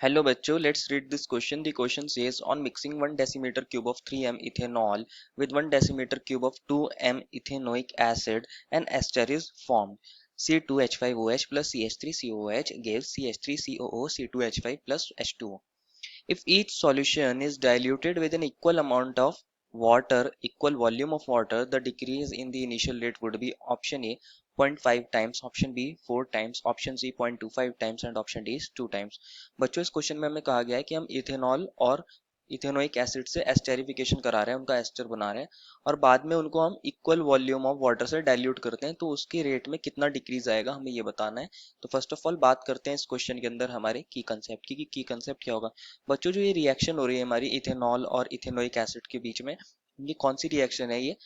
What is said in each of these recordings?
Hello bachcho, let's read this question. The question says on mixing 1 decimeter cube of 3m ethanol with 1 decimeter cube of 2m ethanoic acid, an ester is formed. C2H5OH plus CH3COOH gives CH3COO C2H5 plus H2O. If each solution is diluted with an equal amount of water, equal volume of water, the decrease in the initial rate would be option A 0.5 times, option B 4 times, option C 0.25 times and option D is 2 times. बच्चों इस question में हमें कहा गया है कि हम ethanol और इथेनोइक एसिड से एस्टेरिफिकेशन करा रहे हैं, उनका एस्टर बना रहे हैं और बाद में उनको हम इक्वल वॉल्यूम ऑफ वाटर से डाइल्यूट करते हैं, तो उसकी रेट में कितना डिक्रीज आएगा हमें ये बताना है। तो फर्स्ट ऑफ ऑल बात करते हैं इस क्वेश्चन के अंदर हमारे की कंसेप्ट की, की कंसेप्ट क्या होगा। बच्चों जो ये रिएक्शन हो रही है हमारी इथेनॉल और इथेनोइक एसिड के बीच में, ये कौन सी रिएक्शन है, ये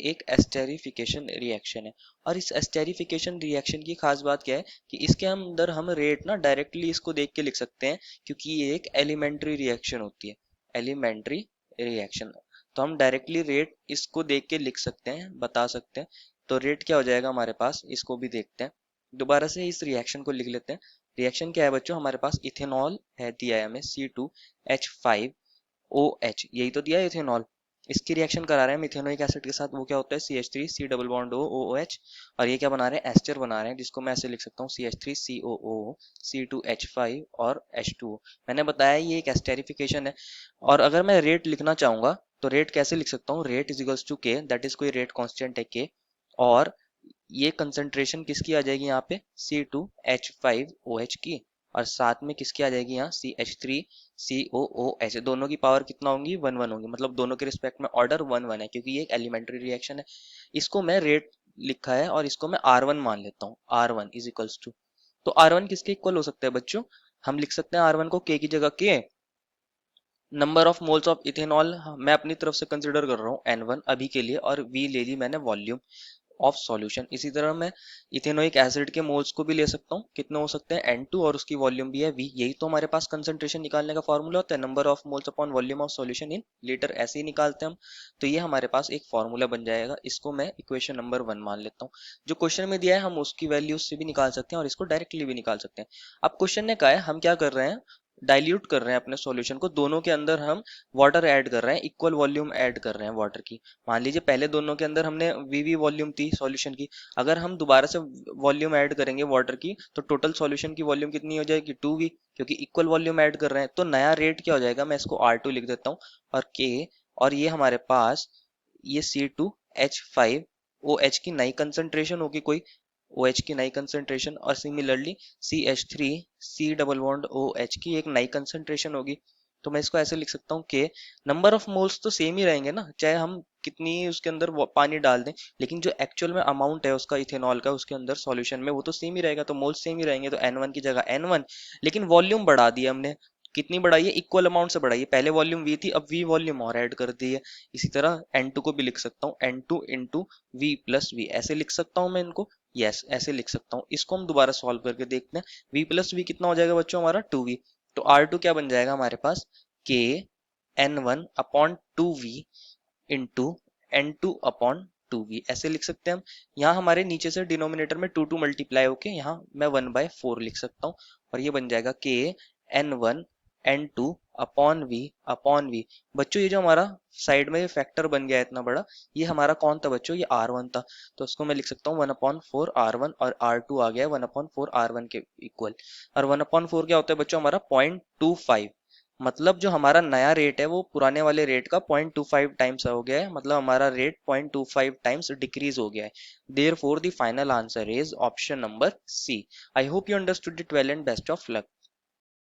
एक एस्टेरिफिकेशन रिएक्शन है। और इस एस्टेरिफिकेशन रिएक्शन की खास बात क्या है कि इसके अंदर हम रेट ना डायरेक्टली इसको देख के लिख सकते हैं, क्योंकि ये एक एलिमेंट्री रिएक्शन होती है, एलिमेंट्री रिएक्शन। तो हम डायरेक्टली रेट इसको देख के लिख सकते हैं, बता सकते हैं। तो रेट क्या हो जाएगा हमारे पास, इसको भी देखते हैं। दोबारा से इस रिएक्शन को लिख लेते हैं। रिएक्शन क्या है बच्चों, हमारे पास इथेनॉल है, दिया है हमें C2H5OH, यही तो दिया है इथेनॉल। इसकी रिएक्शन करा रहे हैं हम इथेनोइक एसिड के साथ, वो क्या होता है CH3 C double bond OOH। और ये क्या बना रहे हैं, एस्टर बना रहे हैं, जिसको मैं ऐसे लिख सकता हूँ CH3COO C2H5 और H2O। मैंने बताया ये एक एस्टेरिफिकेशन है। और अगर मैं रेट लिखना चाहूंगा तो रेट कैसे लिख सकता हूँ, रेट इज इक्वल्स टू के, दैट इज कोई रेट कांस्टेंट है के, और ये कंसंट्रेशन किसकी आ जाएगी यहाँ पे C2H5OH की, और साथ में किसकी आ जाएगी यहाँ CH3COOH। दोनों की पावर कितना होंगी, 1 1 होंगी, मतलब दोनों के रिस्पेक्ट में ऑर्डर 1 1 है, क्योंकि ये एक एलिमेंट्री रिएक्शन है। इसको मैं रेट लिखा है और इसको मैं R1 मान लेता हूँ, R1 इज इक्वल्स टू, तो R1 किसके इक्वल हो सकता है बच्चों, हम लिख सकते हैं R1 को K की जगह के number of moles of ethanol मैं अपनी तरफ से कंसिडर कर रहा हूँ N1 अभी के लिए, और V ले ली मैंने वॉल्यूम ऑफ सॉल्यूशन। इसी तरह मैं इथेनोइक एसिड के मोल्स को भी ले सकता हूँ, कितने हो सकते हैं N2, और उसकी वॉल्यूम भी है V। यही तो हमारे पास कंसंट्रेशन निकालने का फॉर्मूला होता है, number of moles upon volume of solution in litre, ऐसे ही निकालते हैं हम। तो ये हमारे पास एक फॉर्मूला बन जाएगा, इसको मैं इक्वेशन नंबर 1 मान लेता हूँ। जो क्वेश्चन में दिया है हम उसकी वैल्यू से भी निकाल सकते हैं और इसको डायरेक्टली भी निकाल सकते हैं। अब क्वेश्चन ने कहा है हम क्या कर रहे हैं, डाइल्यूट कर रहे हैं अपने सॉल्यूशन को, दोनों के अंदर हम वाटर ऐड कर रहे हैं, इक्वल वॉल्यूम ऐड कर रहे हैं वाटर की। मान लीजिए पहले दोनों के अंदर हमने वीवी वॉल्यूम थी सॉल्यूशन की, अगर हम दोबारा से वॉल्यूम ऐड करेंगे वाटर की तो टोटल सॉल्यूशन की वॉल्यूम कितनी हो जाएगी 2V, क्योंकि इक्वल वॉल्यूम ऐड कर रहे हैं। तो नया रेट क्या हो जाएगा, मैं इसको R2 लिख देता हूँ और K, और ये हमारे पास ये C2H5OH की नई कंसंट्रेशन होगी कोई, OH की नई कंसंट्रेशन, और similarly CH3 C double bond OH की एक नई कंसंट्रेशन होगी। तो मैं इसको ऐसे लिख सकता हूँ कि नंबर ऑफ मोल्स तो सेम ही रहेंगे ना, चाहे हम कितनी उसके अंदर पानी डाल दें, लेकिन जो एक्चुअल में अमाउंट है उसका इथेनॉल का उसके अंदर सॉल्यूशन में, वो तो सेम ही रहेगा, तो मोल्स सेम ही रहेंगे। तो N1 की जगह N1, लेकिन वॉल्यूम बढ़ा दिया हमने, कितनी बढ़ाई है, इक्वल अमाउंट से बढ़ाई है। पहले वॉल्यूम V थी, अब V वॉल्यूम और ऐड कर दी है। इसी तरह N2 को भी लिख सकता हूँ N2 into V plus V, ऐसे लिख सकता हूँ मैं इनको, यस ऐसे लिख सकता हूँ। इसको हम दोबारा सॉल्व करके देखते हैं। V प्लस V कितना हो जाएगा बच्चों हमारा 2V, तो R2 क्या बन जाएगा हमारे पास K N1 upon 2V into N2 upon 2V, ऐसे लिख सकते हैं हम। यहाँ हमारे नीचे से डिनोमिनेटर में 2 2 मल्टीप्लाई होके यहाँ मैं 1/4 लिख सकता हूँ, और ये बन जाएगा K N1 N2 upon V। बच्चों ये जो हमारा साइड में ये फैक्टर बन गया है इतना बड़ा, ये हमारा कौन था बच्चों, ये R1 था। तो उसको मैं लिख सकता हूँ 1/4 R1, और R2 आ गया 1/4 R1 के इक्वल। और 1/4 क्या होता है बच्चों हमारा 0.25, मतलब जो हमारा नया रेट है वो पुराने वाले रेट का 0.25 टाइम्स हो गया है, मतलब हमारा रेट 0.25 टाइम्स डिक्रीज हो गया है। Therefore the final answer is option number C। I hope you understood it well and best of luck.